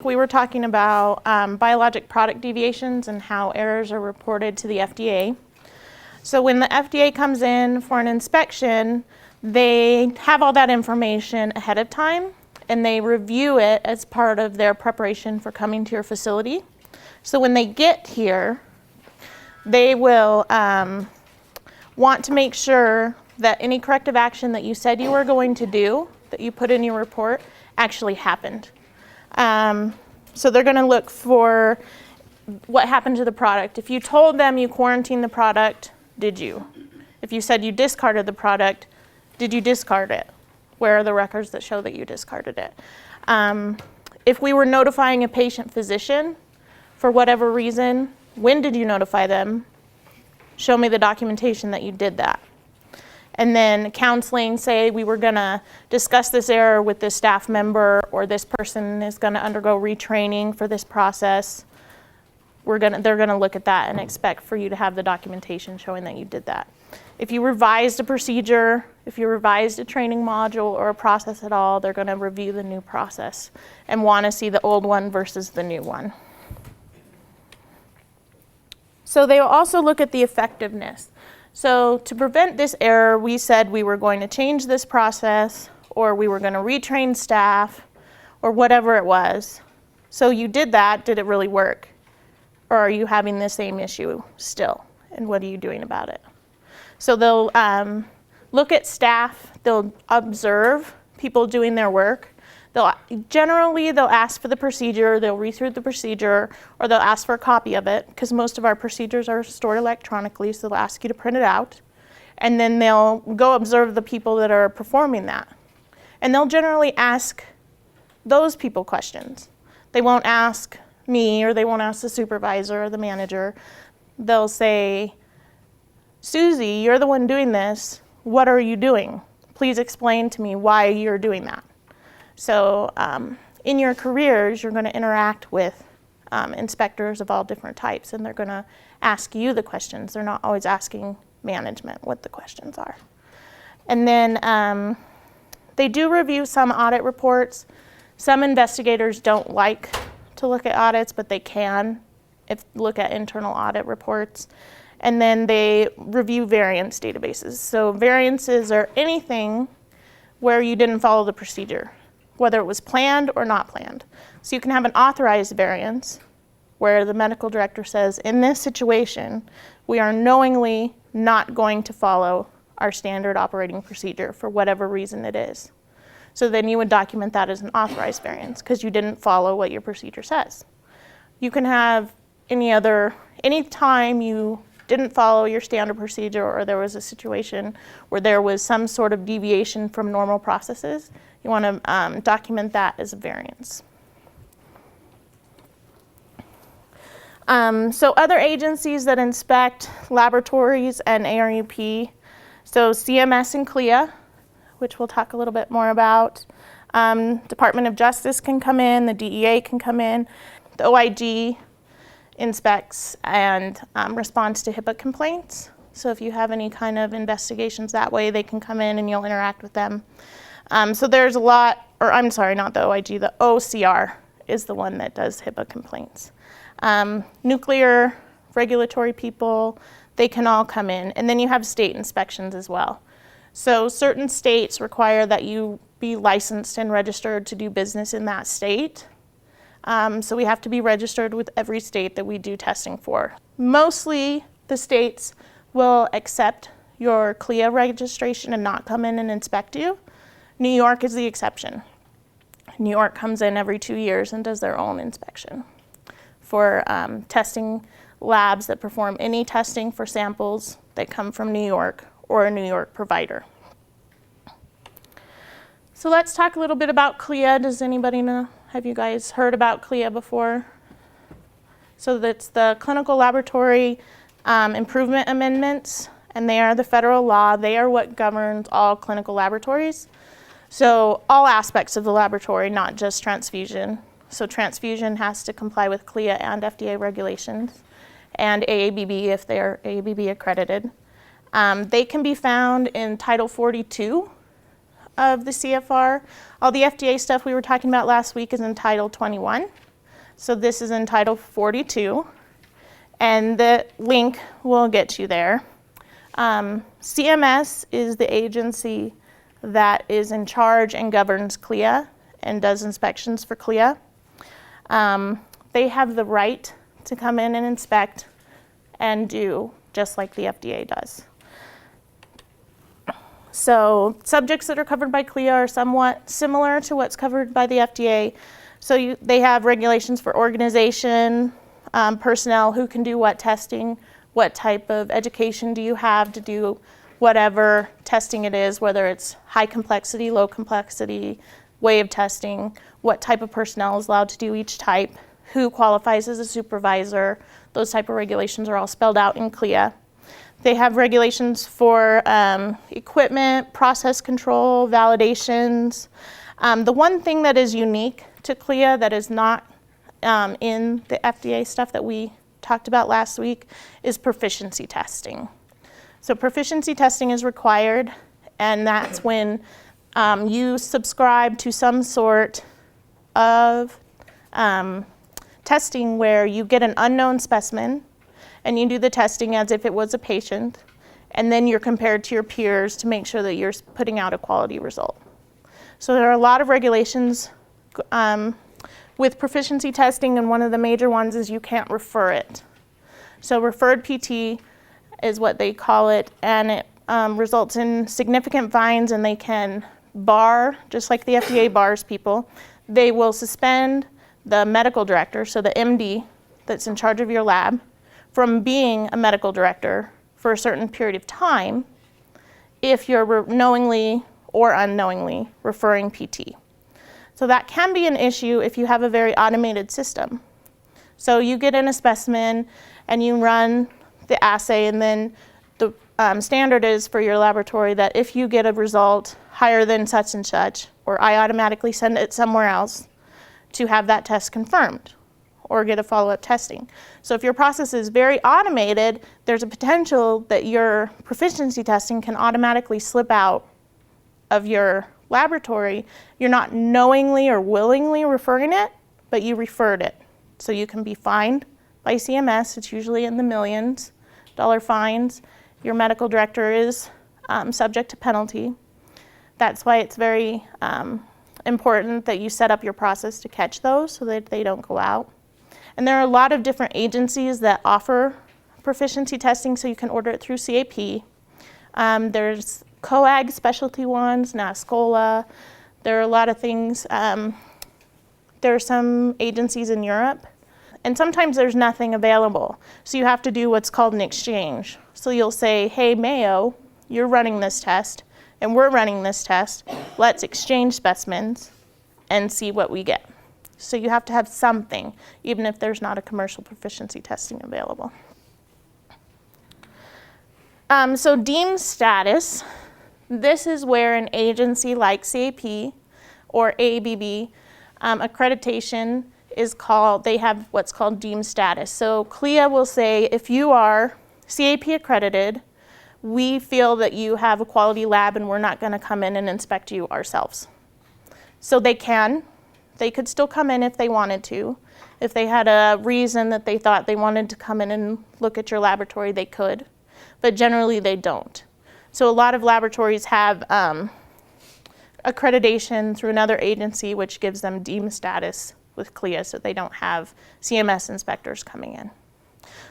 We were talking about biologic product deviations and how errors are reported to the FDA. So when the FDA comes in for an inspection, they have all that information ahead of time and they review it as part of their preparation for coming to your facility. So when they get here, they will want to make sure that any corrective action that you said you were going to do, that you put in your report, actually happened. So they're going to look for what happened to the product. If you told them you quarantined the product, did you? If you said you discarded the product, did you discard it? Where are the records that show that you discarded it? If we were notifying a patient physician for whatever reason, when did you notify them? Show me the documentation that you did that. And then counseling, say we were gonna discuss this error with this staff member, or this person is gonna undergo retraining for this process. They're gonna look at that and expect for you to have the documentation showing that you did that. If you revised a procedure, if you revised a training module or a process at all, they're gonna review the new process and wanna see the old one versus the new one. So they will also look at the effectiveness. So to prevent this error, we said we were going to change this process, or we were going to retrain staff, or whatever it was. So you did that, did it really work? Or are you having the same issue still? And what are you doing about it? So they'll look at staff, they'll observe people doing their work. Generally, they'll ask for the procedure, they'll read through the procedure, or they'll ask for a copy of it, because most of our procedures are stored electronically, so they'll ask you to print it out. And then they'll go observe the people that are performing that. And they'll generally ask those people questions. They won't ask me, or they won't ask the supervisor or the manager. They'll say, Susie, you're the one doing this. What are you doing? Please explain to me why you're doing that. So in your careers, you're going to interact with inspectors of all different types, and they're going to ask you the questions. They're not always asking management what the questions are. And then they do review some audit reports. Some investigators don't like to look at audits, but they can look at internal audit reports. And then they review variance databases. So variances are anything where you didn't follow the procedure, whether it was planned or not planned. So you can have an authorized variance where the medical director says, in this situation, we are knowingly not going to follow our standard operating procedure for whatever reason it is. So then you would document that as an authorized variance because you didn't follow what your procedure says. You can have any time you didn't follow your standard procedure, or there was a situation where there was some sort of deviation from normal processes, you want to document that as a variance. So other agencies that inspect laboratories and ARUP, so CMS and CLIA, which we'll talk a little bit more about. Department of Justice can come in, the DEA can come in, the OIG inspects and responds to HIPAA complaints. So if you have any kind of investigations that way, they can come in and you'll interact with them. So there's a lot, or I'm sorry, not the OIG, the OCR is the one that does HIPAA complaints. Nuclear regulatory people, they can all come in. And then you have state inspections as well. So certain states require that you be licensed and registered to do business in that state. So we have to be registered with every state that we do testing for. Mostly the states will accept your CLIA registration and not come in and inspect you. New York is the exception. New York comes in every 2 years and does their own inspection for testing labs that perform any testing for samples that come from New York or a New York provider. So let's talk a little bit about CLIA. Does anybody know? Have you guys heard about CLIA before? So that's the Clinical Laboratory Improvement Amendments, and they are the federal law. They are what governs all clinical laboratories. So all aspects of the laboratory, not just transfusion. So transfusion has to comply with CLIA and FDA regulations, and AABB if they're AABB accredited. They can be found in Title 42 of the CFR. All the FDA stuff we were talking about last week is in Title 21. So this is in Title 42, and the link will get you there. CMS is the agency that is in charge and governs CLIA and does inspections for CLIA. They have the right to come in and inspect and do just like the FDA does. So subjects that are covered by CLIA are somewhat similar to what's covered by the FDA. So they have regulations for organization, personnel, who can do what testing, what type of education do you have to do whatever testing it is, whether it's high complexity, low complexity, way of testing, what type of personnel is allowed to do each type, who qualifies as a supervisor. Those type of regulations are all spelled out in CLIA. They have regulations for equipment, process control, validations. The one thing that is unique to CLIA that is not in the FDA stuff that we talked about last week is proficiency testing. So proficiency testing is required, and that's when you subscribe to some sort of testing where you get an unknown specimen and you do the testing as if it was a patient, and then you're compared to your peers to make sure that you're putting out a quality result. So there are a lot of regulations with proficiency testing, and one of the major ones is you can't refer it. So referred PT is what they call it, and it results in significant fines, and they can bar, just like the FDA bars people, they will suspend the medical director, so the MD that's in charge of your lab, from being a medical director for a certain period of time if you're knowingly or unknowingly referring PT. So that can be an issue if you have a very automated system. So you get in a specimen and you run the assay, and then the standard is for your laboratory that if you get a result higher than such and such, or I automatically send it somewhere else to have that test confirmed or get a follow-up testing. So if your process is very automated, there's a potential that your proficiency testing can automatically slip out of your laboratory. You're not knowingly or willingly referring it, but you referred it. So you can be fined by CMS. It's usually in the millions dollar fines. Your medical director is subject to penalty. That's why it's very important that you set up your process to catch those so that they don't go out. And there are a lot of different agencies that offer proficiency testing, so you can order it through CAP. There's COAG specialty ones, NASCOLA. There are a lot of things. There are some agencies in Europe, and sometimes there's nothing available. So you have to do what's called an exchange. So you'll say, hey, Mayo, you're running this test, and we're running this test. Let's exchange specimens and see what we get. So you have to have something, even if there's not a commercial proficiency testing available. So deemed status, this is where an agency like CAP or AABB accreditation is called, they have what's called deemed status. So CLIA will say, if you are CAP accredited, we feel that you have a quality lab and we're not going to come in and inspect you ourselves. So they could still come in if they wanted to. If they had a reason that they thought they wanted to come in and look at your laboratory, they could. But generally they don't. So a lot of laboratories have accreditation through another agency which gives them deemed status with CLIA, so they don't have CMS inspectors coming in.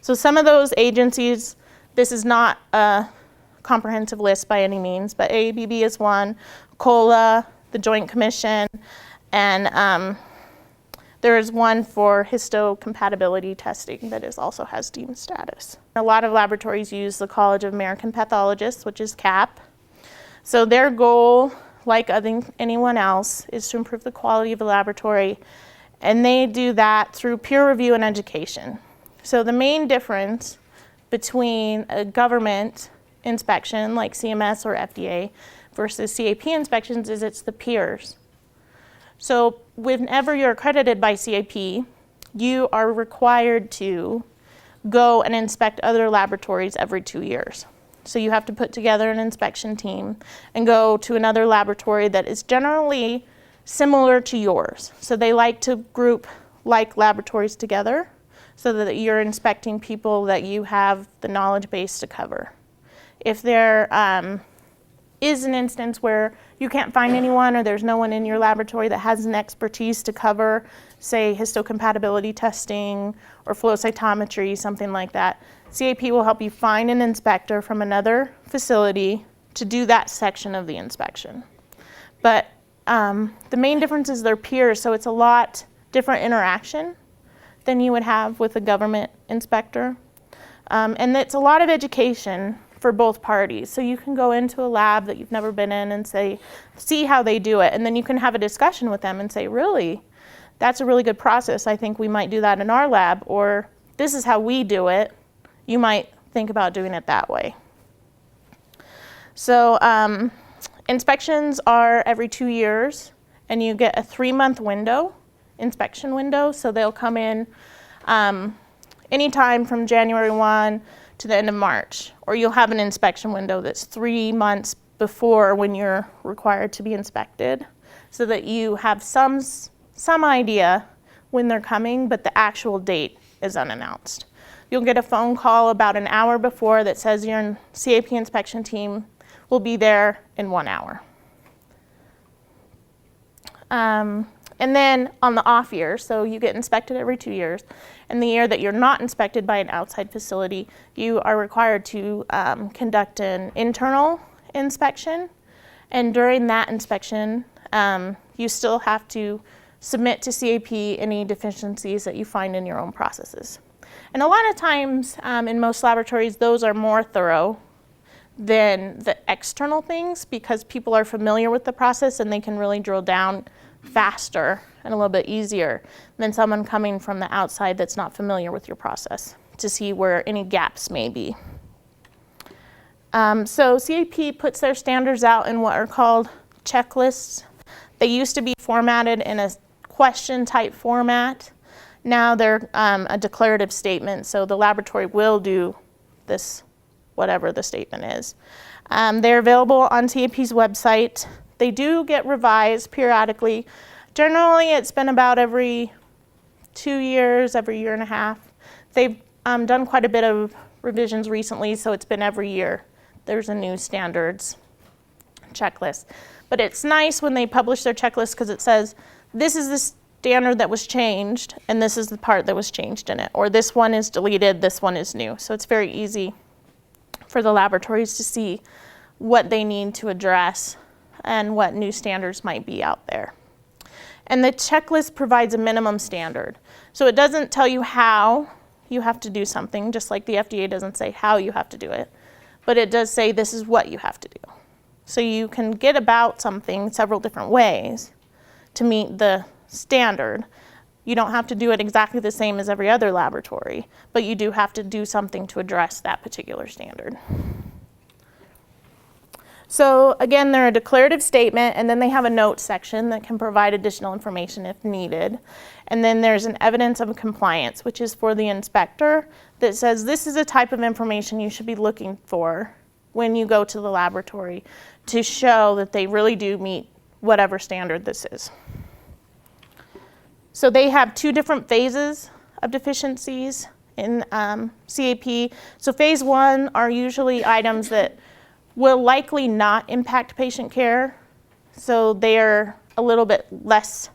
So some of those agencies, this is not a comprehensive list by any means, but AABB is one, COLA, the Joint Commission, and there is one for histocompatibility testing that also has deemed status. A lot of laboratories use the College of American Pathologists, which is CAP. So their goal, like anyone else, is to improve the quality of the laboratory, and they do that through peer review and education. So the main difference between a government inspection like CMS or FDA versus CAP inspections is it's the peers. So whenever you're accredited by CAP, you are required to go and inspect other laboratories every 2 years. So you have to put together an inspection team and go to another laboratory that is generally similar to yours. So they like to group like laboratories together so that you're inspecting people that you have the knowledge base to cover. If there is an instance where you can't find anyone or there's no one in your laboratory that has an expertise to cover, say, histocompatibility testing or flow cytometry, something like that, CAP will help you find an inspector from another facility to do that section of the inspection. But the main difference is they're peers, so it's a lot different interaction than you would have with a government inspector. And it's a lot of education for both parties. So you can go into a lab that you've never been in and see how they do it, and then you can have a discussion with them and say, really, that's a really good process. I think we might do that in our lab, or this is how we do it. You might think about doing it that way. So inspections are every 2 years, and you get a 3-month window, inspection window. So they'll come in anytime from January 1 to the end of March, or you'll have an inspection window that's 3 months before when you're required to be inspected, so that you have some idea when they're coming, but the actual date is unannounced. You'll get a phone call about an hour before that says your CAP inspection team will be there in 1 hour. And then on the off year, so you get inspected every 2 years, and the year that you're not inspected by an outside facility, you are required to conduct an internal inspection. And during that inspection, you still have to submit to CAP any deficiencies that you find in your own processes. And a lot of times in most laboratories, those are more thorough than the external things because people are familiar with the process and they can really drill down faster and a little bit easier than someone coming from the outside that's not familiar with your process to see where any gaps may be. So CAP puts their standards out in what are called checklists. They used to be formatted in a question type format. Now they're a declarative statement, so the laboratory will do this, whatever the statement is. They're available on CAP's website. They do get revised periodically. Generally, it's been about every 2 years, every year and a half. They've done quite a bit of revisions recently, so it's been every year. There's a new standards checklist. But it's nice when they publish their checklist because it says, this is the standard that was changed, and this is the part that was changed in it. Or this one is deleted, this one is new. So it's very easy for the laboratories to see what they need to address and what new standards might be out there. And the checklist provides a minimum standard. So it doesn't tell you how you have to do something, just like the FDA doesn't say how you have to do it, but it does say this is what you have to do. So you can get about something several different ways to meet the standard. You don't have to do it exactly the same as every other laboratory, but you do have to do something to address that particular standard. So again, they're a declarative statement, and then they have a notes section that can provide additional information if needed. And then there's an evidence of compliance, which is for the inspector, that says this is a type of information you should be looking for when you go to the laboratory to show that they really do meet whatever standard this is. So they have 2 different phases of deficiencies in CAP. So phase 1 are usually items that will likely not impact patient care. So they're a little bit less,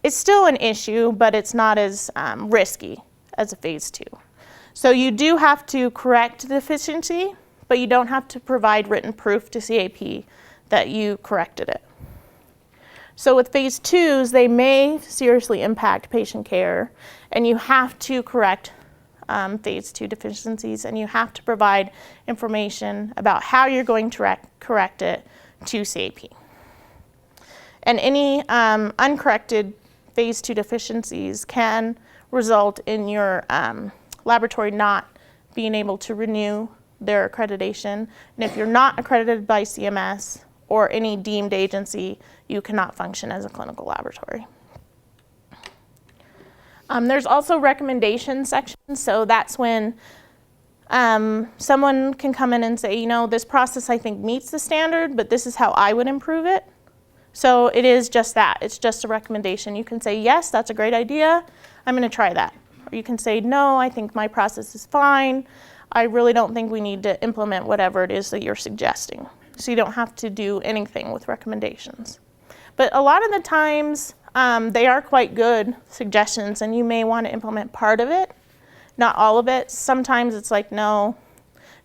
it's still an issue, but it's not as risky as a phase 2. So you do have to correct the deficiency, but you don't have to provide written proof to CAP that you corrected it. So with phase 2s, they may seriously impact patient care, and you have to correct phase 2 deficiencies, and you have to provide information about how you're going to correct it to CAP. And any uncorrected phase 2 deficiencies can result in your laboratory not being able to renew their accreditation. And if you're not accredited by CMS or any deemed agency, you cannot function as a clinical laboratory. There's also recommendation sections, so that's when someone can come in and say, you know, this process I think meets the standard, but this is how I would improve it. So it is just that. It's just a recommendation. You can say, yes, that's a great idea. I'm going to try that. Or you can say, no, I think my process is fine. I really don't think we need to implement whatever it is that you're suggesting. So you don't have to do anything with recommendations. But a lot of the times, they are quite good suggestions, and you may want to implement part of it, not all of it. Sometimes it's like, no,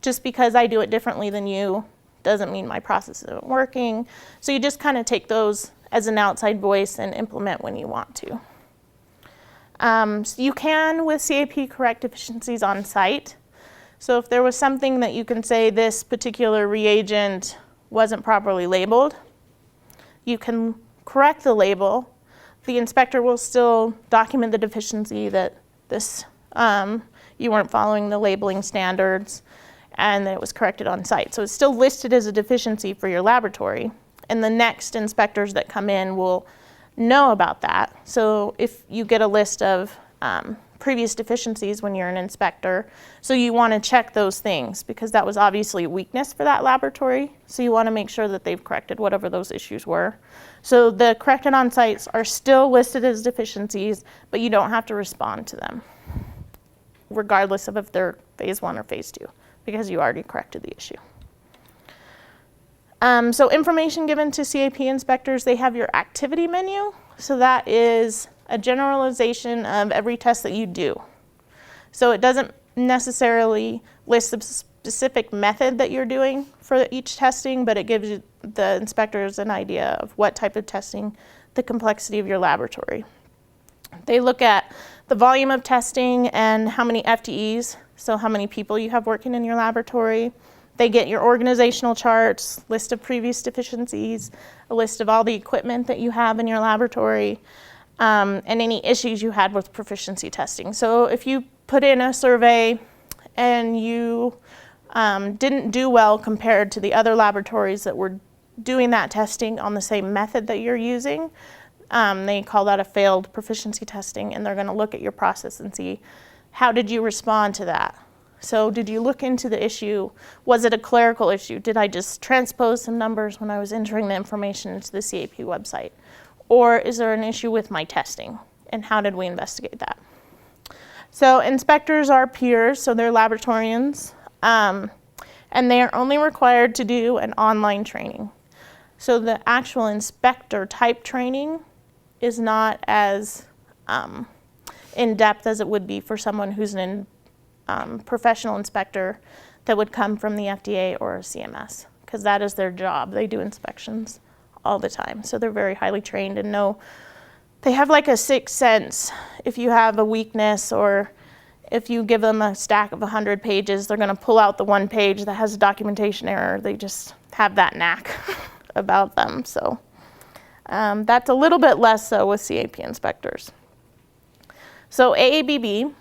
just because I do it differently than you doesn't mean my process isn't working. So you just kind of take those as an outside voice and implement when you want to. So you can, with CAP, correct deficiencies on site. So if there was something that you can say this particular reagent wasn't properly labeled, you can correct the label. The inspector will still document the deficiency that this you weren't following the labeling standards and that it was corrected on site. So it's still listed as a deficiency for your laboratory, and the next inspectors that come in will know about that. So if you get a list of previous deficiencies when you're an inspector, so you want to check those things because that was obviously a weakness for that laboratory. So you want to make sure that they've corrected whatever those issues were. So the corrected on sites are still listed as deficiencies, but you don't have to respond to them, regardless of if they're phase 1 or phase 2, because you already corrected the issue. So information given to CAP inspectors, they have your activity menu. So that is a generalization of every test that you do. So it doesn't necessarily list the specific method that you're doing for each testing, but it gives you, the inspectors, an idea of what type of testing, the complexity of your laboratory. They look at the volume of testing and how many FTEs, so how many people you have working in your laboratory. They get your organizational charts, list of previous deficiencies, a list of all the equipment that you have in your laboratory, and any issues you had with proficiency testing. So if you put in a survey and you didn't do well compared to the other laboratories that were doing that testing on the same method that you're using, they call that a failed proficiency testing, and they're going to look at your process and see, how did you respond to that? So did you look into the issue? Was it a clerical issue? Did I just transpose some numbers when I was entering the information into the CAP website? Or is there an issue with my testing? And how did we investigate that? So inspectors are peers, so they're laboratorians, and they are only required to do an online training. So the actual inspector type training is not as in-depth as it would be for someone who's an professional inspector that would come from the FDA or CMS, because that is their job. They do inspections all the time. So they're very highly trained and know, they have like a sixth sense. If you have a weakness, or if you give them a stack of 100 pages, they're going to pull out the one page that has a documentation error. They just have that knack about them. So that's a little bit less so with CAP inspectors. So AABB,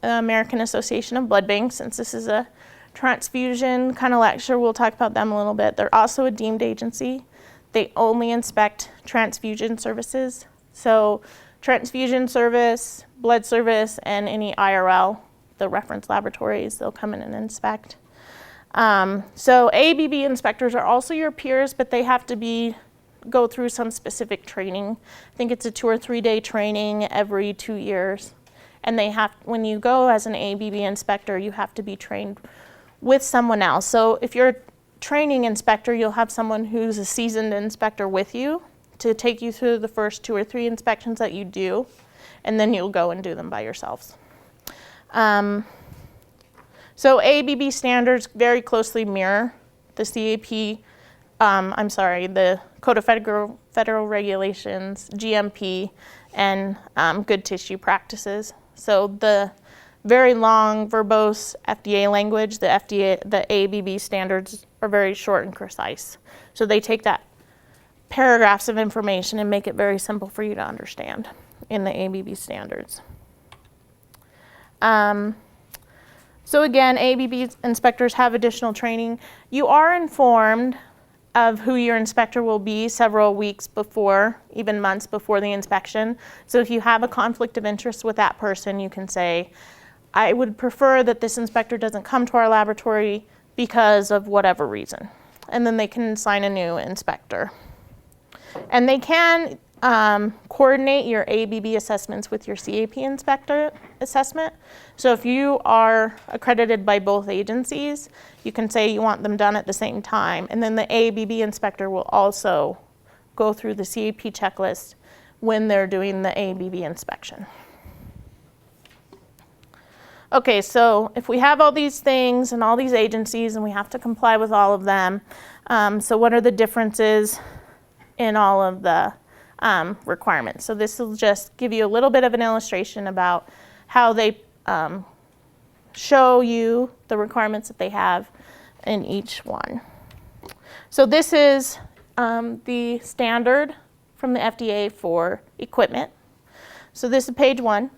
American Association of Blood Banks, since this is a transfusion kind of lecture, we'll talk about them a little bit. They're also a deemed agency. They only inspect transfusion services. So transfusion service, blood service, and any IRL, the reference laboratories, they'll come in and inspect. So AABB inspectors are also your peers, but they have to go through some specific training. I think it's a 2 or 3 day training every 2 years. And when you go as an AABB inspector, you have to be trained with someone else. So if you're a training inspector, you'll have someone who's a seasoned inspector with you to take you through the first 2 or 3 inspections that you do, and then you'll go and do them by yourselves. So AABB standards very closely mirror the CAP, the Code of Federal Regulations, GMP, and good tissue practices. So the very long, verbose FDA language, the AABB standards are very short and concise. So they take that paragraphs of information and make it very simple for you to understand in the AABB standards. So again, AABB inspectors have additional training. You are informed of who your inspector will be several weeks before, even months before the inspection. So if you have a conflict of interest with that person, you can say, I would prefer that this inspector doesn't come to our laboratory because of whatever reason. And then they can assign a new inspector. And they can coordinate your ABB assessments with your CAP inspector assessment. So if you are accredited by both agencies, you can say you want them done at the same time. And then the ABB inspector will also go through the CAP checklist when they're doing the ABB inspection. Okay, so if we have all these things and all these agencies and we have to comply with all of them, so what are the differences in all of the requirements? So this will just give you a little bit of an illustration about how they show you the requirements that they have in each one. So this is the standard from the FDA for equipment. So this is page 1.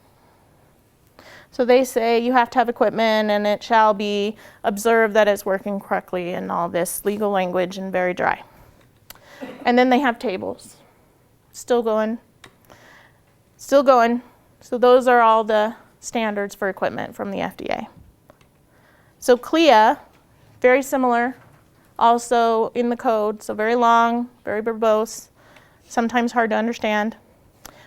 So they say you have to have equipment and it shall be observed that it's working correctly and all this legal language and very dry. And then they have tables. Still going. Still going. So those are all the standards for equipment from the FDA. So CLIA, very similar, also in the code, so very long, very verbose, sometimes hard to understand,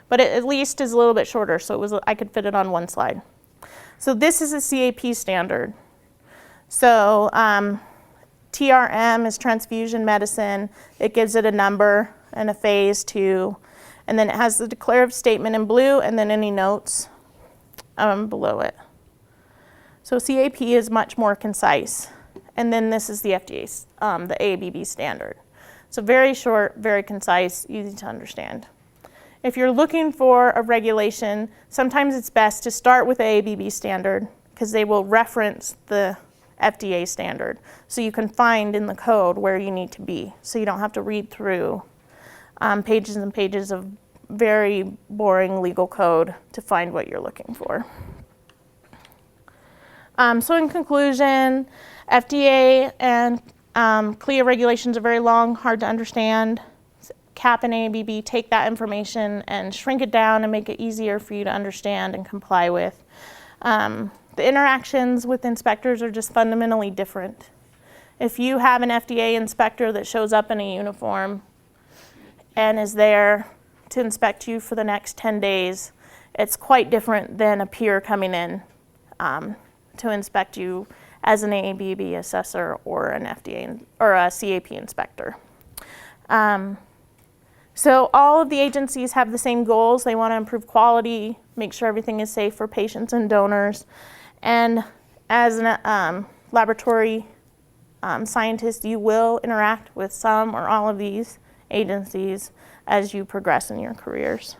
but it at least is a little bit shorter, so I could fit it on one slide. So this is a CAP standard. So TRM is transfusion medicine. It gives it a number and a phase 2. And then it has the declarative statement in blue and then any notes below it. So CAP is much more concise. And then this is the FDA's, the ABB standard. So very short, very concise, easy to understand. If you're looking for a regulation, sometimes it's best to start with the ABB standard because they will reference the FDA standard. So you can find in the code where you need to be. So you don't have to read through pages and pages of very boring legal code to find what you're looking for. So in conclusion, FDA and CLIA regulations are very long, hard to understand. CAP and ABB take that information and shrink it down and make it easier for you to understand and comply with. The interactions with inspectors are just fundamentally different. If you have an FDA inspector that shows up in a uniform and is there to inspect you for the next 10 days, it's quite different than a peer coming in to inspect you as an ABB assessor or an FDA or a CAP inspector. So all of the agencies have the same goals. They want to improve quality, make sure everything is safe for patients and donors. And as a laboratory scientist, you will interact with some or all of these agencies as you progress in your careers.